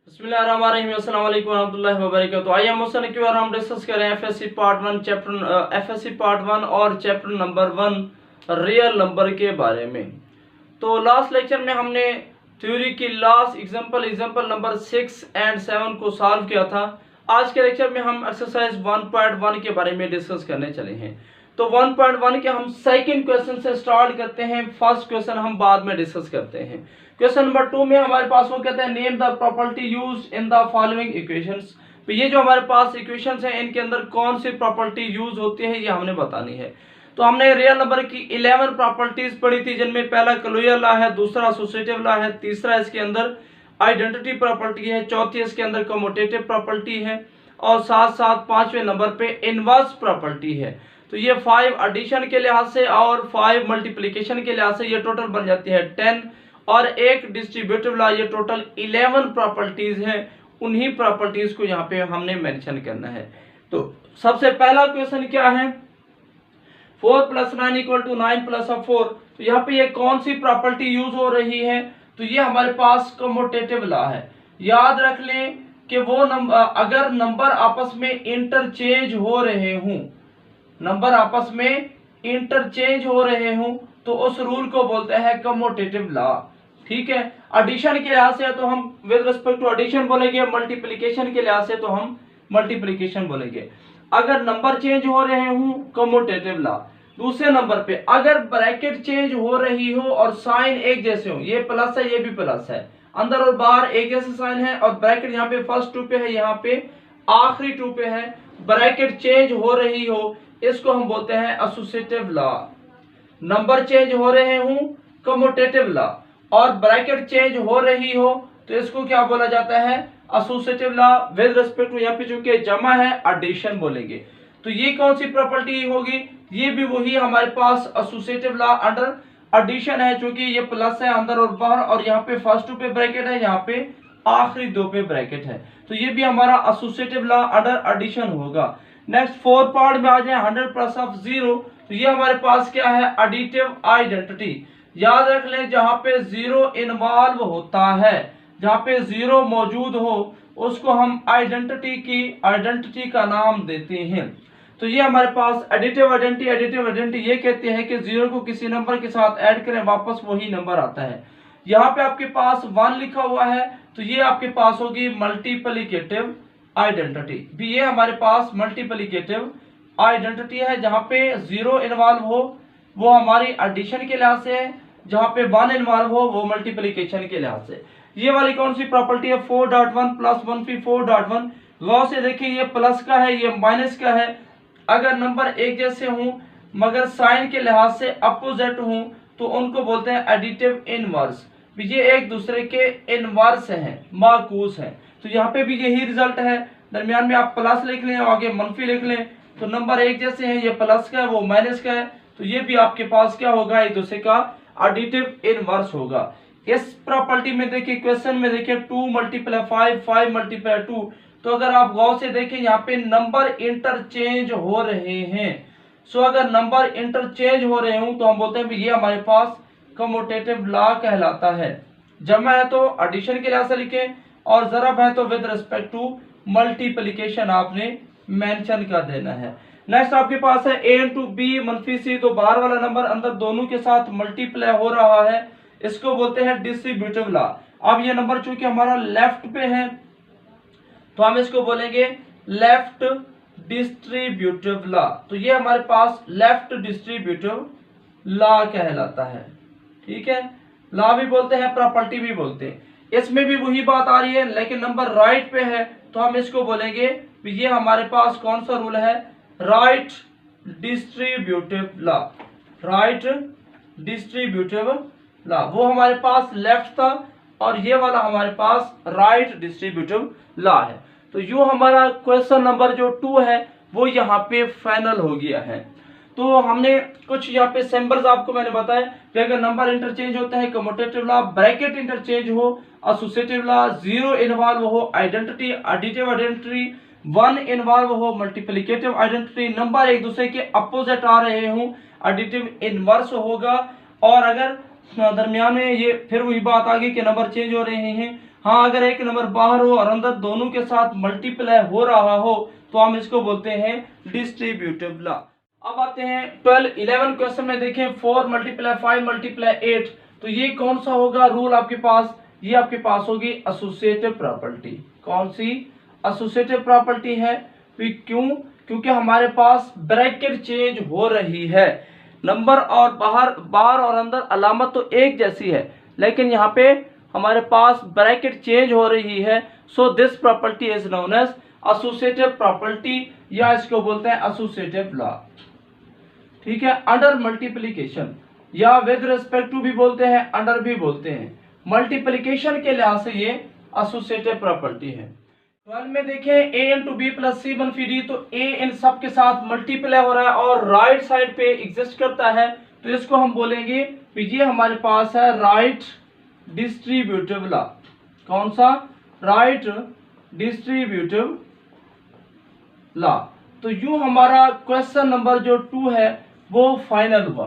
बिस्मिल्लाहिर्रहमानिर्रहीम, अस्सलाम वालेकुम रहमतुल्लाहि व बरकातहू। आइए हम मुसन की बार हम डिस्कस करें FSc part 1 chapter FSc part 1 और चैप्टर नंबर 1 रियल नंबर के बारे में। तो लास्ट लेक्चर में हमने थ्योरी की लास्ट एग्जांपल नंबर 6 एंड 7 को सॉल्व किया था। आज के लेक्चर में हम एक्सरसाइज 1.1 के बारे में डिस्कस करने चले हैं। तो 1.1 के हम सेकंड क्वेश्चन से स्टार्ट करते हैं, फर्स्ट क्वेश्चन हम बाद में डिस्कस करते हैं। क्वेश्चन नंबर 2 में हमारे पास वो कहते हैं name the property used in the following equations. तो ये जो हमारे पास इक्वेशंस हैं इनके अंदर कौन सी प्रॉपर्टी यूज होती है ये हमने बतानी है। तो हमने रियल नंबर की 11 प्रॉपर्टीज पढ़ी थी, जिनमें पहला क्लोजर लॉ है, दूसरा एसोसिएटिव लॉ है, तीसरा इसके अंदर आइडेंटिटी प्रॉपर्टी है, चौथी इसके अंदर कम्यूटेटिव प्रॉपर्टी है और साथ साथ पांचवें नंबर पे इनवर्स प्रॉपर्टी है। तो ये 5 एडिशन के लिहाज से और 5 मल्टीप्लिकेशन के लिहाज से ये टोटल बन जाती है 10 और एक डिस्ट्रीब्यूटिव लॉ, ये टोटल 11 प्रॉपर्टीज हैं। उन्हीं प्रॉपर्टीज को यहाँ पे हमने मेंशन करना है। तो सबसे पहला क्वेश्चन क्या है, 4 + 9 = 9 + 4। तो यहाँ पे ये कौन सी प्रॉपर्टी यूज हो रही है, तो ये हमारे पास कम्यूटेटिव लॉ है। याद रख लें कि वो नंबर अगर नंबर आपस में इंटरचेंज हो रहे हों, नंबर आपस में इंटरचेंज हो रहे हों तो उस रूल को बोलते हैं कम्यूटेटिव लॉ। ठीक है, एडिशन के लिहाज से तो हम विद रिस्पेक्ट टू एडिशन बोलेंगे, मल्टीप्लिकेशन के लिहाज से तो हम मल्टीप्लिकेशन बोलेंगे। अगर नंबर चेंज हो रहे हों कम्यूटेटिव लॉ। दूसरे नंबर पे अगर ब्रैकेट चेंज हो रही हो और साइन एक जैसे हो, ये प्लस है ये भी प्लस है, अंदर और बाहर एक जैसे साइन है और ब्रैकेट यहाँ पे फर्स्ट 2 पे है, यहाँ पे आखिरी 2 पे है, ब्रैकेट चेंज हो रही हो, इसको हम बोलते हैं एसोसिएटिव लॉ। नंबर चेंज हो रहे हों कम्यूटेटिव लॉ और ब्रैकेट चेंज हो रही हो तो इसको क्या बोला जाता है, associative law. With respect to यहाँ पे चूंकि जमा है एडिशन बोलेंगे। तो ये कौन सी प्रॉपर्टी होगी, ये भी वही हमारे पास एसोसिएटिव लॉ अंडर एडिशन है, चूंकि ये प्लस है अंदर और बाहर और यहाँ पे फर्स्ट 2 पे ब्रैकेट है, यहाँ पे आखिरी 2 पे ब्रैकेट है। तो ये भी हमारा एसोसिएटिव लॉ अंडर एडिशन होगा। नेक्स्ट 4 पार्ट में आ जाए 100 + 0। तो ये हमारे पास क्या है, एडिटिव आइडेंटिटी। याद रख लें जहां पे 0 इन्वॉल्व होता है, जहां पे 0 मौजूद हो उसको हम आइडेंटिटी का नाम देते हैं। तो ये हमारे पास एडिटिव आइडेंटिटी ये कहते हैं कि 0 को किसी नंबर के साथ ऐड करें वापस वही नंबर आता है। यहाँ पे आपके पास 1 लिखा हुआ है तो ये आपके पास होगी मल्टीप्लिकेटिव आइडेंटिटी। भी ये हमारे पास मल्टीप्लिकेटिव आइडेंटिटी है, जहां पे 0 इन्वॉल्व हो वो हमारी एडिशन के लिहाज से है, जहां पे 1 इन्वॉल्व हो वो मल्टीप्लिकेशन के लिहाज से। ये वाली कौन सी प्रॉपर्टी है, 4.1 + 1 + 4.1। गौर से देखिए ये प्लस का है ये माइनस का है। अगर नंबर एक जैसे हों मगर साइन के लिहाज से अपोजिट हों तो उनको बोलते हैं एडिटिव इनवर्स। ये एक दूसरे के इनवर्स हैं, माकूस हैं। तो यहाँ पे भी यही रिजल्ट है, दरमियान में आप प्लस लिख लें और आगे मनफी लिख लें तो नंबर एक जैसे हैं, ये प्लस का है वो माइनस का है, तो ये भी आपके पास क्या होगा, एक दूसरे का एडिटिव इनवर्स होगा। इस प्रॉपर्टी में देखिए, क्वेश्चन में देखिए 2 × 5 5 × 2। तो अगर आप गौर से देखें यहाँ पे नंबर इंटरचेंज हो रहे हैं। सो अगर नंबर इंटरचेंज हो रहे हो तो हम बोलते हैं ये हमारे पास कम्यूटेटिव लॉ कहलाता है। जमा है तो एडिशन के लिहाज से लिखें और ज़रब है तो विद रिस्पेक्ट टू मल्टीप्लिकेशन आपने मेंशन कर देना है। नेक्स्ट आपके पास है a × b - c। तो बाहर वाला नंबर अंदर दोनों के साथ मल्टीप्लाई हो रहा है, इसको बोलते हैं डिस्ट्रीब्यूटिव लॉ। अब ये नंबर चूंकि हमारा लेफ्ट पे है तो हम इसको बोलेंगे लेफ्ट डिस्ट्रीब्यूटिव लॉ। तो ये हमारे पास लेफ्ट डिस्ट्रीब्यूटिव लॉ कहलाता है। ठीक है, लॉ भी बोलते हैं प्रॉपर्टी भी बोलते हैं। इसमें भी वही बात आ रही है लेकिन नंबर राइट पे है तो हम इसको बोलेंगे ये हमारे पास कौन सा रूल है, right distributive law. Right distributive law, वो हमारे पास लेफ्ट था और ये वाला हमारे पास राइट डिस्ट्रीब्यूटिव लॉ है। तो यूं हमारा क्वेश्चन नंबर जो 2 है वो यहाँ पे फाइनल हो गया है। तो हमने कुछ यहाँ पे सिंबल्स आपको मैंने बताया कि अगर नंबर इंटरचेंज होता है कम्यूटेटिव लॉ, ब्रैकेट इंटरचेंज हो एसोसिएटिव लॉ, 0 इन्वॉल्व हो आइडेंटिटी एडिटिव आइडेंटिटी, 1 इन्वॉल्व हो मल्टीप्लिकेटिव आइडेंटिटी, नंबर एक दूसरे के अपोजिट आ रहे हों एडिटिव इनवर्स होगा। और अगर दरमियान में ये फिर वही बात आ गई कि नंबर चेंज हो रहे हैं हाँ, अगर एक नंबर बाहर हो और अंदर दोनों के साथ मल्टीप्लाई हो रहा हो तो हम इसको बोलते हैं डिस्ट्रीब्यूटिव लॉ। अब आते हैं 12 11 क्वेश्चन में देखें 4 मल्टीप्लाई 5 मल्टीप्लाई 8, तो ये कौन सा होगा रूल आपके पास? ये आपके पास होगी एसोसिएटिव प्रॉपर्टी। कौन सी? एसोसिएटिव प्रॉपर्टी है। क्यों? क्योंकि हमारे पास ब्रैकेट चेंज हो रही है, नंबर और बाहर और अंदर अलामत तो एक जैसी है, लेकिन यहाँ पे हमारे पास ब्रैकेट चेंज हो रही है। So this property is known as associative property, या इसको बोलते हैं एसोसिएटिव लॉ। ठीक है, अंडर मल्टीप्लिकेशन या विद रिस्पेक्ट टू भी बोलते हैं, अंडर भी बोलते हैं। मल्टीप्लिकेशन के लिहाज से ये एसोसिएटिव प्रॉपर्टी है। 12 में देखें a इंटू बी प्लस सी मनफी डी, तो a इन सब के साथ मल्टीप्लाई हो रहा है और राइट साइड पे एग्जिस्ट करता है, तो इसको हम बोलेंगे ये हमारे पास है राइट डिस्ट्रीब्यूटिव लॉ। कौन सा? Right distributive law. तो यूं हमारा क्वेश्चन नंबर जो 2 है वो फाइनल हुआ।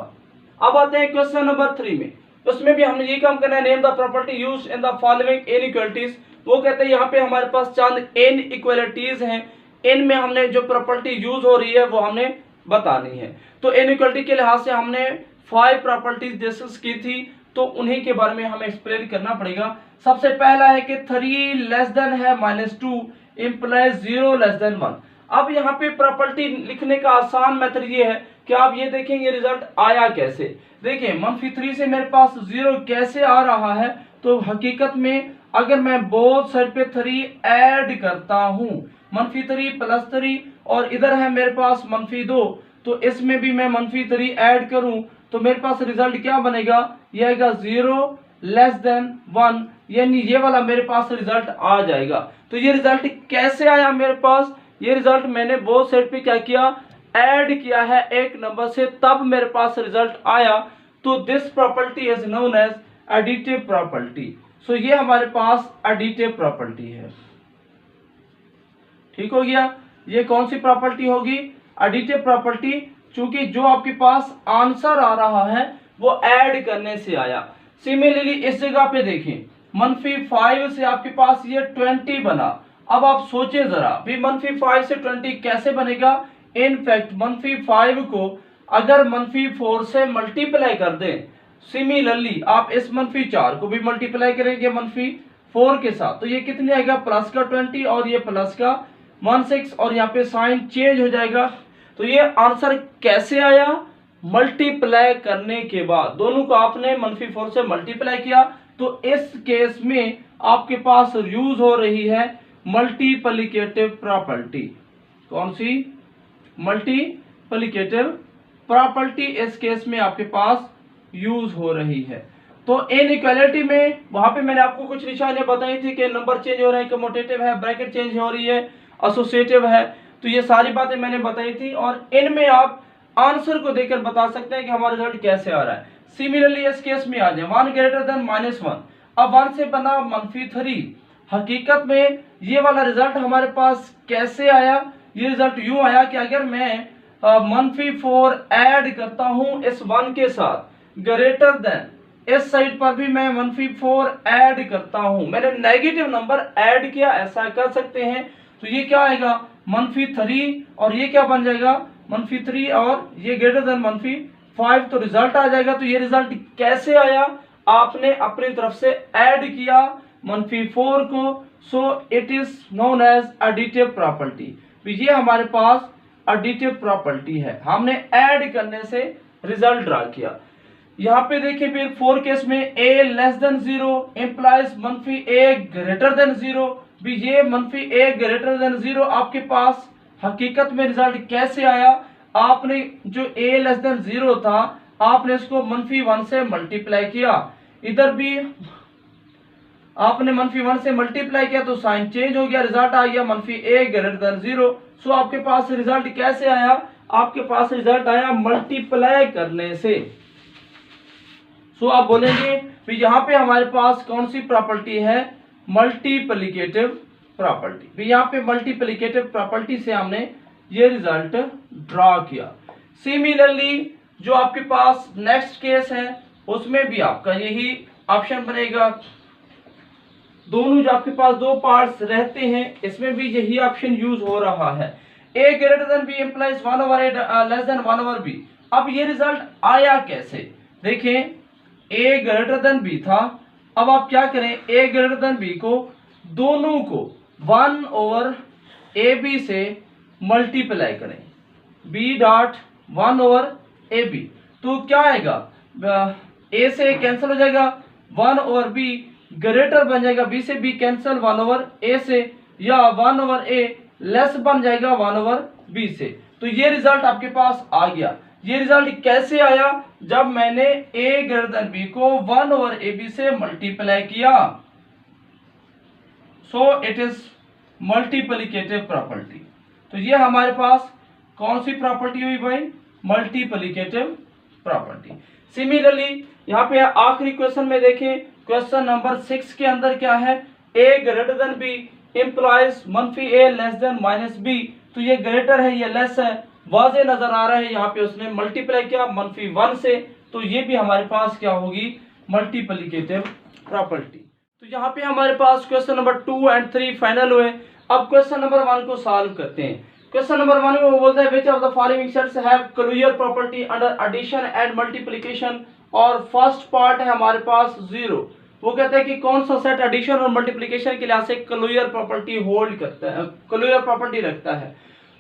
अब आते हैं क्वेश्चन नंबर 3 में। उसमें भी हमने ये काम करना है, name the property used in the following inequalities. वो कहते हैं यहाँ पे हमारे पास चंद n इक्वालिटीज हैं, n में हमने जो प्रॉपर्टी यूज हो रही है वो हमने बतानी है। तो इनइक्वालिटी के लिहाज से हमने 5 प्रॉपर्टीज डिस्कस की थी, तो उन्हीं के बारे में हमें एक्सप्लेन करना पड़ेगा। सबसे पहला है कि 3 लेस देन है -2 इंप्लाइज 0 लेस देन 1। अब यहाँ पे प्रॉपर्टी लिखने का आसान मेथड ये है कि आप ये देखेंगे रिजल्ट आया कैसे। देखिए -3 से मेरे पास 0 कैसे आ रहा है, तो हकीकत में अगर मैं बोथ साइड पे 3 ऐड करता हूँ, -3 + 3, और इधर है मेरे पास -2, तो इसमें भी मैं -3 ऐड करूं तो मेरे पास रिजल्ट क्या बनेगा? यह आएगा 0 लेस देन 1, यानी ये वाला मेरे पास रिजल्ट आ जाएगा। तो ये रिजल्ट कैसे आया मेरे पास? ये रिजल्ट मैंने बोथ साइड पे क्या किया? ऐड किया है एक नंबर से, तब मेरे पास रिजल्ट आया। तो this property is known as additive property. So ये हमारे पास एडिटिव प्रॉपर्टी है। ठीक हो गया। ये कौन सी प्रॉपर्टी होगी? एडिटिव प्रॉपर्टी, चूंकि जो आपके पास आंसर आ रहा है वो ऐड करने से आया। सिमिलरली इस जगह पे देखें, -5 से आपके पास ये 20 बना। अब आप सोचें जरा भी -5 से 20 कैसे बनेगा? इनफैक्ट -5 को अगर -4 से मल्टीप्लाई कर दें, सिमिलरली आप इस -4 को भी मल्टीप्लाई करेंगे -4 के साथ, तो ये कितने आएगा? प्लस का 20 और ये प्लस का 16, और यहाँ पे साइन चेंज हो जाएगा। तो ये आंसर कैसे आया? मल्टीप्लाई करने के बाद, दोनों को आपने -4 से मल्टीप्लाई किया, तो इस केस में आपके पास यूज हो रही है मल्टीप्लिकेटिव प्रॉपर्टी। कौन सी? मल्टीप्लिकेटिव प्रॉपर्टी इस केस में आपके पास यूज हो रही है। तो इनइक्वालिटी में वहां पे मैंने आपको कुछ निशानियां बताई थी कि नंबर चेंज हो रहे हैं, कम्यूटेटिव है, ब्रैकेट चेंज हो रही है, एसोसिएटिव है, तो ये सारी बातें मैंने बताई थी, और इनमें आप आंसर को देखकर बता सकते हैं कि हमारा रिजल्ट कैसे आ रहा है। सिमिलरली इस केस में आ जाए 1 ग्रेटर देन -1, अब 1 से बना -3। हकीकत में ये वाला रिजल्ट हमारे पास कैसे आया? ये रिजल्ट यूं आया कि अगर मैं -4 ऐड करता हूं इस 1 के साथ, ग्रेटर देन इस साइड पर भी मैं -4 ऐड करता हूं, मैंने नेगेटिव नंबर ऐड किया, ऐसा कर सकते हैं, तो ये क्या आएगा? -3, और ये क्या बन जाएगा? -3, और ये ग्रेटर देन -5, तो रिजल्ट आ जाएगा। तो ये रिजल्ट कैसे आया? आपने अपनी तरफ से ऐड किया -4 को, so it is known as additive property. ये हमारे पास एडिटिव प्रॉपर्टी है, हमने ऐड करने से रिजल्ट ड्रा किया। यहाँ पे देखिए फिर 4 केस में a less than 0 implies -a greater than 0, भी ये -a ग्रेटर देन 0 आपके पास हकीकत में रिजल्ट कैसे आया? आपने जो a लेस देन 0 था, आपने इसको -1 से मल्टीप्लाई किया, इधर भी आपने -1 से मल्टीप्लाई किया, तो साइन चेंज हो गया, रिजल्ट आ गया -a ग्रेटर देन 0। सो आपके पास रिजल्ट कैसे आया? आपके पास रिजल्ट आया मल्टीप्लाई करने से। सो आप बोलेंगे भी यहाँ पे हमारे पास कौन सी प्रॉपर्टी है? Multiplicative property. भी यहाँ पे मल्टीप्लिकेटिव प्रॉपर्टी से हमने ये रिजल्ट ड्रा किया। सिमिलरली जो आपके पास नेक्स्ट केस है उसमें भी आपका यही ऑप्शन बनेगा। दोनों जो आपके पास दो पार्ट्स रहते हैं, इसमें भी यही ऑप्शन यूज हो रहा है। a greater than b implies 1 over a less than 1 over b। अब ये रिजल्ट आया कैसे? देखें, a ग्रेटर देन b था, अब आप क्या करें, a ग्रेटर देन b को दोनों को 1 ओवर ab से मल्टीप्लाई करें, b डॉट 1 ओवर ab, तो क्या आएगा, a से कैंसिल हो जाएगा, 1 ओवर b ग्रेटर बन जाएगा, b से b कैंसिल 1 ओवर a से, या 1 ओवर a लेस बन जाएगा 1 ओवर b से। तो ये रिजल्ट आपके पास आ गया। ये रिजल्ट कैसे आया? जब मैंने a ग्रेटर देन b को 1 ओवर ab से मल्टीप्लाई किया। सो इट इज मल्टीप्लिकेटिव प्रॉपर्टी। तो ये हमारे पास कौन सी प्रॉपर्टी हुई भाई? Multiplicative property. सिमिलरली यहाँ पे आखिरी क्वेश्चन में देखें, क्वेश्चन नंबर 6 के अंदर क्या है, a greater than b implies मनफी a less than minus b। तो ये ग्रेटर है, ये लेस है, वाजे नजर आ रहा है, यहाँ पे उसने मल्टीप्लाई किया मनफी 1 से, तो ये भी हमारे पास क्या होगी, मल्टीप्लिकेटिव प्रॉपर्टी। तो यहाँ पे हमारे पास क्वेश्चन नंबर 2 और 3 फाइनल हुए। अब क्वेश्चन नंबर 1 को सॉल्व करते हैं। क्वेश्चन नंबर 1 में वो बोलता है which of the following sets have closure property under addition and multiplication, और फर्स्ट पार्ट है हमारे पास 0। वो कहते हैं कि कौन सा सेट एडिशन और मल्टीप्लिकेशन के लिहाज से क्लोजर प्रॉपर्टी होल्ड करता है, क्लोजर प्रॉपर्टी रखता है।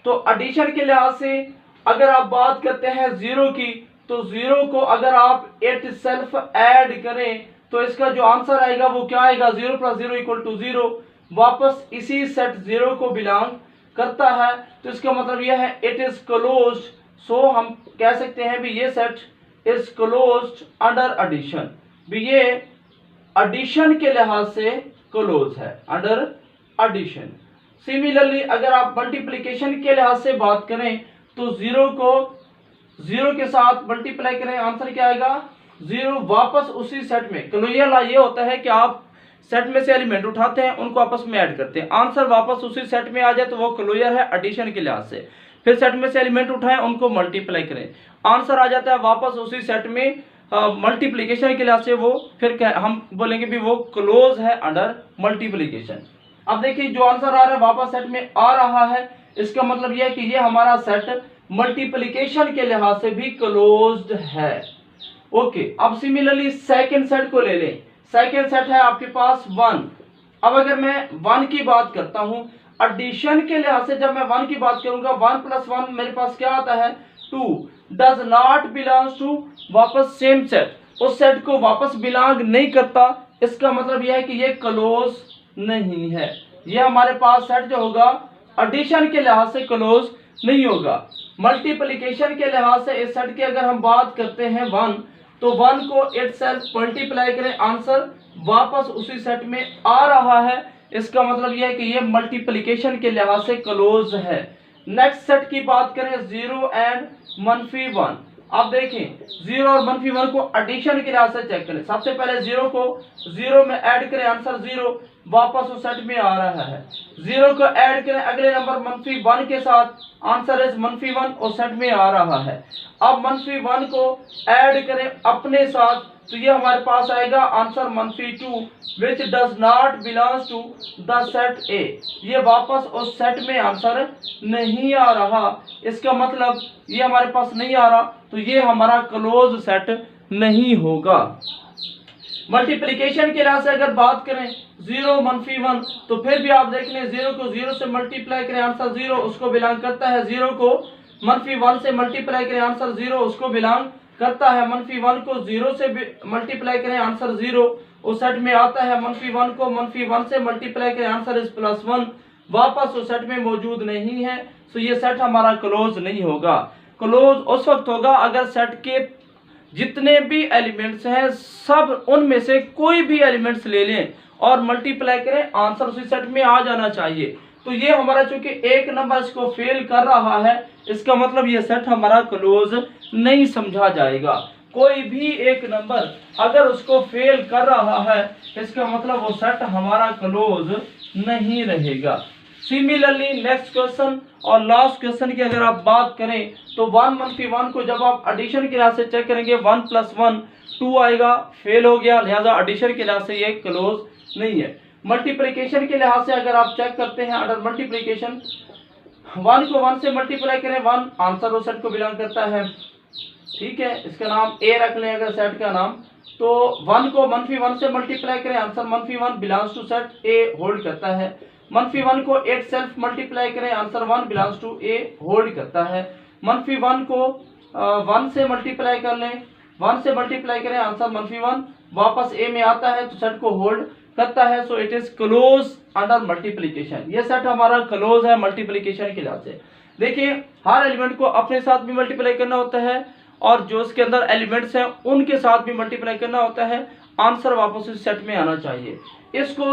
तो एडिशन के लिहाज से अगर आप बात करते हैं 0 की, तो 0 को अगर आप इट सेल्फ ऐड करें तो इसका जो आंसर आएगा वो क्या आएगा, 0 प्लस 0 इक्वल टू 0, वापस इसी सेट 0 को बिलोंग करता है। तो इसका मतलब यह है इट इज क्लोज्ड। सो हम कह सकते हैं भी ये set is closed under addition, भी ये एडिशन के लिहाज से क्लोज है अंडर एडिशन। सिमिलरली अगर आप मल्टीप्लिकेशन के लिहाज से बात करें तो 0 को 0 के साथ मल्टीप्लाई करें, आंसर क्या आएगा, 0, वापस उसी सेट में। क्लोजर ये होता है कि आप सेट में से एलिमेंट उठाते हैं, उनको आपस में ऐड करते हैं, आंसर वापस उसी सेट में आ जाए तो वो क्लोजर है एडिशन के लिहाज से। फिर सेट में से एलिमेंट उठाएं, उनको मल्टीप्लाई करें, आंसर आ जाता है वापस उसी सेट में मल्टीप्लिकेशन के लिहाज से, वो फिर हम बोलेंगे भी वो क्लोज है अंडर मल्टीप्लिकेशन। अब देखिए जो आंसर आ रहा है वापस सेट में आ रहा है, इसका मतलब यह है कि ये हमारा सेट मल्टीप्लिकेशन के लिहाज से भी क्लोज्ड है। ओके, अब सिमिलरली सेकंड सेट को ले लें। सेकंड सेट है आपके पास 1। अब अगर मैं 1 की बात करता हूं एडिशन के लिहाज से, जब मैं 1 की बात करूंगा 1 प्लस 1 मेरे पास क्या आता है, 2, डज नॉट बिलोंग्स टू वापस सेम सेट, उस सेट को वापस बिलोंग नहीं करता। इसका मतलब यह है कि ये क्लोज नहीं है, ये हमारे पास सेट जो होगा एडिशन के लिहाज से क्लोज नहीं होगा। मल्टीप्लिकेशन के लिहाज से इस सेट की अगर हम बात करते हैं 1, तो 1 को इटसेल्फ मल्टीप्लाई करें, आंसर वापस उसी सेट में आ रहा है। इसका मतलब यह है कि ये मल्टीप्लिकेशन के लिहाज से क्लोज है। नेक्स्ट सेट की बात करें 0 एंड मनफी 1। आप देखें 0 और मनफी 1 को एडिशन के लिहाज से चेक करें। सबसे पहले 0 को 0 में ऐड करें, आंसर 0, वापस उस सेट में आ रहा है। 0 को ऐड करें अगले नंबर मनफी 1 के साथ, आंसर इज मनफी 1, उस सेट में आ रहा है। अब मनफी 1 को ऐड करें अपने साथ, तो ये हमारे पास आएगा आंसर मनफी 2, which does not belongs to the set A. ये वापस उस सेट में आंसर नहीं आ रहा, इसका मतलब ये हमारे पास नहीं आ रहा, तो ये हमारा क्लोज सेट नहीं होगा। मल्टीप्लिकेशन के लिहाज से अगर बात करें 0 मनफी 1, तो फिर भी आप देख लें 0 को 0 से मल्टीप्लाई करें, आंसर 0, उसको बिलोंग करता है। 0 को मनफी 1 से मल्टीप्लाई करें, आंसर 0, उसको बिलोंग करता है। मनफी 1 को 0 से मल्टीप्लाई करें, आंसर 0, उस सेट में आता है। मनफी 1 को मनफी 1 से मल्टीप्लाई करें, आंसर इज +1, वापस उस सेट में मौजूद नहीं है। तो ये सेट हमारा क्लोज नहीं होगा। क्लोज उस वक्त होगा अगर सेट के जितने भी एलिमेंट्स हैं सब उनमें से कोई भी एलिमेंट्स ले लें और मल्टीप्लाई करें, आंसर उसी सेट में आ जाना चाहिए। तो ये हमारा चूंकि एक नंबर इसको फेल कर रहा है, इसका मतलब ये सेट हमारा क्लोज नहीं समझा जाएगा। कोई भी एक नंबर अगर उसको फेल कर रहा है, इसका मतलब वो सेट हमारा क्लोज नहीं रहेगा। सिमिलरली नेक्स्ट क्वेश्चन और लास्ट क्वेश्चन की अगर आप बात करें तो 1 मनफी 1 को जब आप एडिशन के लिहाज से चेक करेंगे 1 + 1 2 आएगा, फेल हो गया, लिहाजा एडिशन के लिहाज से ये क्लोज नहीं है। मल्टीप्लिकेशन के लिहाज से अगर आप चेक करते हैं अंडर मल्टीप्लिकेशन 1 को 1 से मल्टीप्लाई करें 1 आंसर वो सेट को बिलोंग करता है, ठीक है, इसका नाम ए रख लें अगर सेट का नाम। तो 1 को -1 से मल्टीप्लाई करें answer -1 belongs to set A hold करता है। -1 को 8 सेल्फ मल्टीप्लाई करें answer 1 belongs to A hold करता है। -1 को 1 से मल्टीप्लाई कर लें, 1 से मल्टीप्लाई करें आंसर -1 वापस ए में आता है तो सेट को होल्ड करता है। सो it is close under multiplication. ये सेट हमारा क्लोज है मल्टीप्लिकेशन के लिहाज से। देखिए हर एलिमेंट को अपने साथ भी मल्टीप्लाई करना होता है और जो इसके अंदर एलिमेंट्स हैं उनके साथ भी मल्टीप्लाई करना होता है, आंसर वापस इस सेट में आना चाहिए। इसको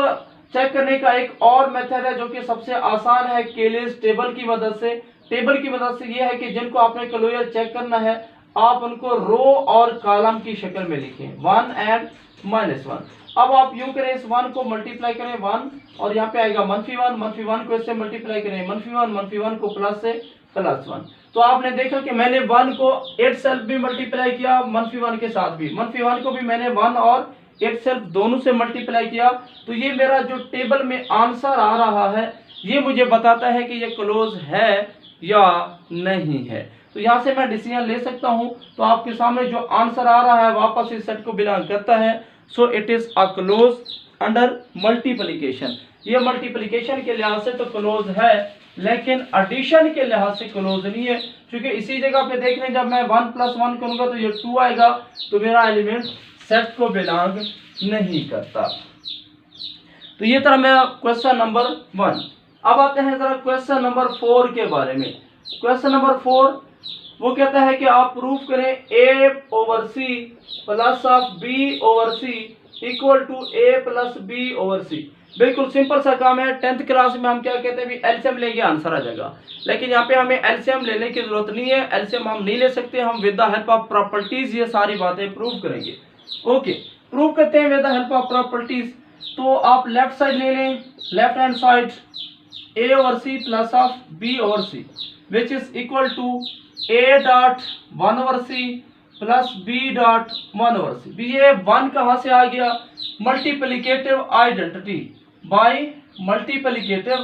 चेक करने का एक और मेथड है जो कि सबसे आसान है, केलिस टेबल की मदद से। टेबल की मदद से ये है कि जिनको आपने क्लोजर चेक करना है आप उनको रो और कॉलम की शक्ल में लिखें 1 एंड -1। अब आप यूं करें, इस 1 को मल्टीप्लाई करें 1 और यहाँ पे आएगा -1 को इससे मल्टीप्लाई करें -1 को प्लस से +1। तो आपने देखा कि मैंने 1 को 8 सेल्फ भी मल्टीप्लाई किया -1 के साथ भी, -1 को भी मैंने 1 और 8 सेल्फ दोनों से मल्टीप्लाई किया। तो ये मेरा जो टेबल में आंसर आ रहा है ये मुझे बताता है कि ये क्लोज है या नहीं है। तो यहाँ से मैं डिसीजन ले सकता हूँ। तो आपके सामने जो आंसर आ रहा है वापस इस सेट को बिलोंग करता है। सो it is a close under multiplication. ये मल्टीप्लिकेशन के लिहाज से तो क्लोज है लेकिन एडिशन के लिहाज से क्लोज नहीं है, क्योंकि इसी जगह पे देख लें जब मैं 1 + 1 करूंगा तो ये 2 आएगा, तो मेरा एलिमेंट सेट को बिलोंग नहीं करता। तो ये तरह मेरा क्वेश्चन नंबर 1। अब आते हैं जरा क्वेश्चन नंबर 4 के बारे में। क्वेश्चन नंबर 4 वो कहता है कि आप प्रूफ करें A/C + B/C = A+B/C। बिल्कुल सिंपल सा काम है। 10th क्लास में हम क्या कहते हैं, एलसीएम लेंगे आंसर आ जाएगा, लेकिन यहाँ पे हमें एलसीएम लेने की जरूरत नहीं है। एलसीएम हम नहीं ले सकते, हम with the help of properties ये सारी बातें प्रूव करेंगे। ओके, प्रूव करते हैं with the help of properties. तो आप लेफ्ट साइड ले लें, left hand side A/C + B/C which is equal to A.1/C + B.1/C। ये 1 कहाँ से आ गया, multiplicative identity by multiplicative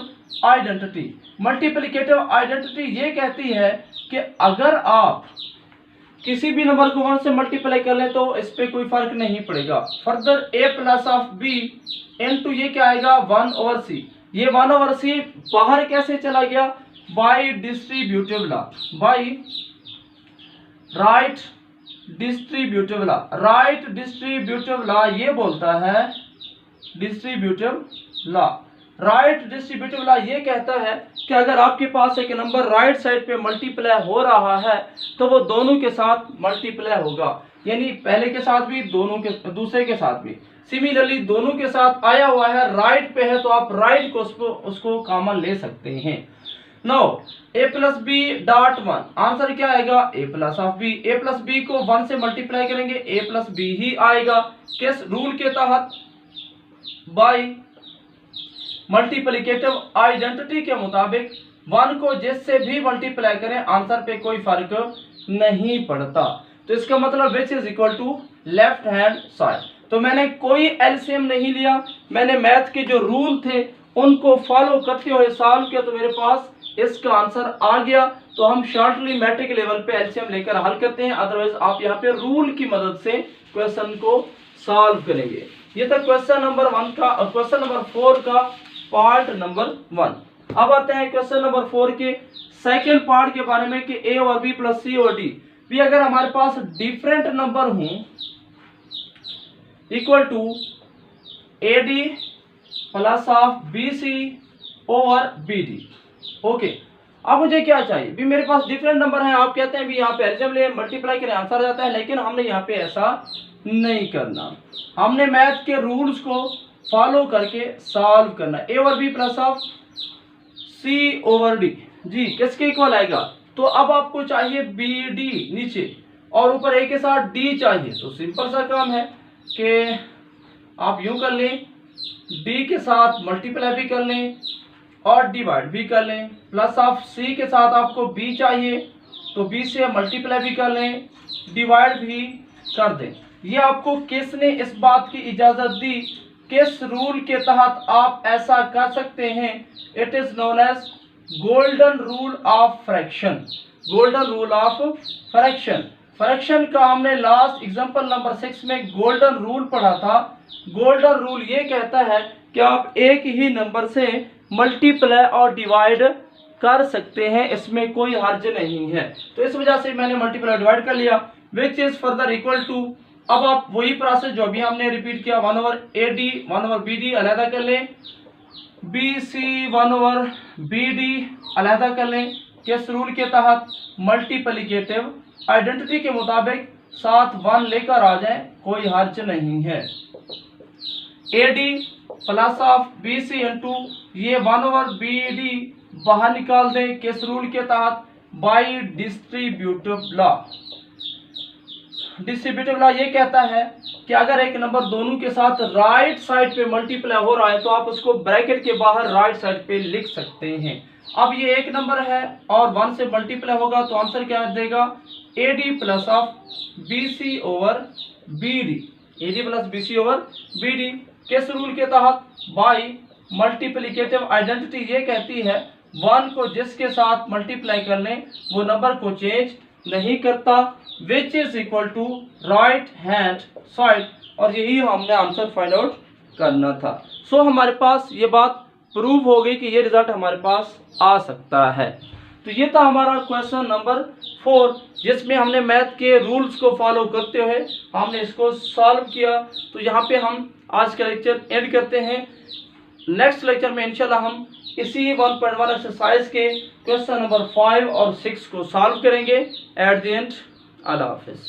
identity. Multiplicative identity ये कहती है कि अगर आप किसी भी नंबर को 1 से मल्टीप्लाई कर लें तो इस पे कोई फर्क नहीं पड़ेगा। फर्दर A+B इनटू ये क्या आएगा 1/C। ये 1/C बाहर कैसे चला गया, by distributive law, by right distributive law. Right distributive law ये बोलता है, distributive law, right distributive law ये कहता है कि अगर आपके पास एक नंबर राइट साइड पे मल्टीप्लाई हो रहा है तो वो दोनों के साथ मल्टीप्लाई होगा, यानी पहले के साथ भी दोनों के दूसरे के साथ भी। सिमिलरली दोनों के साथ आया हुआ है, राइट पे है तो आप राइट को उसको कॉमन ले सकते हैं। नो A+B.1 आंसर क्या आएगा A+B। A+B को 1 से मल्टीप्लाई करेंगे A+B ही आएगा। किस रूल के तहत, बाय मल्टीप्लिकेटिव आइडेंटिटी के मुताबिक 1 को जिससे भी मल्टीप्लाई करें आंसर पे कोई फर्क नहीं पड़ता। तो इसका मतलब which is equal to left hand side. तो मैंने कोई एलसीएम नहीं लिया, मैंने मैथ के जो रूल थे उनको फॉलो करते हुए सॉल्व किया तो मेरे पास इसका आंसर आ गया। तो हम शॉर्टली मैट्रिक लेवल पे एलसीएम लेकर हल करते हैं, अदरवाइज आप यहाँ पे रूल की मदद से क्वेश्चन को सॉल्व करेंगे। ये था क्वेश्चन नंबर 1 का, क्वेश्चन नंबर 4 का पार्ट नंबर 1। अब आते हैं क्वेश्चन नंबर 4 के सेकेंड पार्ट के बारे में कि A और B + C और D भी अगर हमारे पास डिफरेंट नंबर हों इक्वल टू AD + BC और BD। ओके, अब मुझे क्या चाहिए, भी मेरे पास डिफरेंट नंबर है, आप कहते हैं भी यहाँ पे एलसीएम ले मल्टीप्लाई करें आंसर आ जाता है, लेकिन हमने यहाँ पे ऐसा नहीं करना। हमने मैथ के रूल्स को फॉलो करके सॉल्व करना। A और B + C और D जी किसके इक्वल आएगा। तो अब आपको चाहिए BD नीचे और ऊपर A के साथ D चाहिए। तो सिंपल सा काम है कि आप यूं कर लें, D के साथ मल्टीप्लाई भी कर लें और डिवाइड भी कर लें, C के साथ आपको B चाहिए तो B से मल्टीप्लाई भी कर लें, डिवाइड भी कर दें। ये आपको किसने इस बात की इजाजत दी किस रूल के तहत आप ऐसा कर सकते हैं? It is known as golden rule of fraction. Golden rule of fraction. Fraction का हमने लास्ट एग्जांपल नंबर 6 में गोल्डन रूल पढ़ा था। गोल्डन रूल ये कहता है कि आप एक ही नंबर से मल्टीप्लाई और डिवाइड कर सकते हैं, इसमें कोई हर्ज नहीं है। तो इस वजह से मैंने मल्टीप्लाई डिवाइड कर लिया, which is further equal to. अब आप वही प्रोसेस जो भी हमने रिपीट किया, 1/AD 1/BD अलहदा कर लें, BC 1/BD अलहदा कर लें। किस रूल के तहत? मल्टीप्लिकेटिव आइडेंटिटी के मुताबिक साथ 1 लेकर आ जाए, कोई हर्ज नहीं है। AD plus of BC into ये 1/BD बाहर निकाल दें, किस रूल के तहत? By distributive law. Distributive law ये कहता है कि अगर एक नंबर दोनों के साथ राइट साइड पे मल्टीप्लाई हो रहा है तो आप उसको ब्रैकेट के बाहर राइट साइड पे लिख सकते हैं। अब ये एक नंबर है और 1 से मल्टीप्लाई होगा तो आंसर क्या देगा? AD plus of BC over BD। AD plus BC over BD किस रूल के तहत? बाई मल्टीप्लिकेटिव आइडेंटिटी ये कहती है 1 को जिसके साथ मल्टीप्लाई कर लें वो नंबर को चेंज नहीं करता, which is equal to right hand side. और यही हमने आंसर फाइंड आउट करना था। सो हमारे पास ये बात प्रूव हो गई कि ये रिजल्ट हमारे पास आ सकता है। तो ये था हमारा क्वेश्चन नंबर 4, जिसमें हमने मैथ के रूल्स को फॉलो करते हुए हमने इसको सॉल्व किया। तो यहाँ पे हम आज का लेक्चर एंड करते हैं। नेक्स्ट लेक्चर में इंशाल्लाह हम इसी 1.1 एक्सरसाइज के क्वेश्चन नंबर 5 और 6 को सॉल्व करेंगे। एट द एंड, अल्लाह हाफिज़।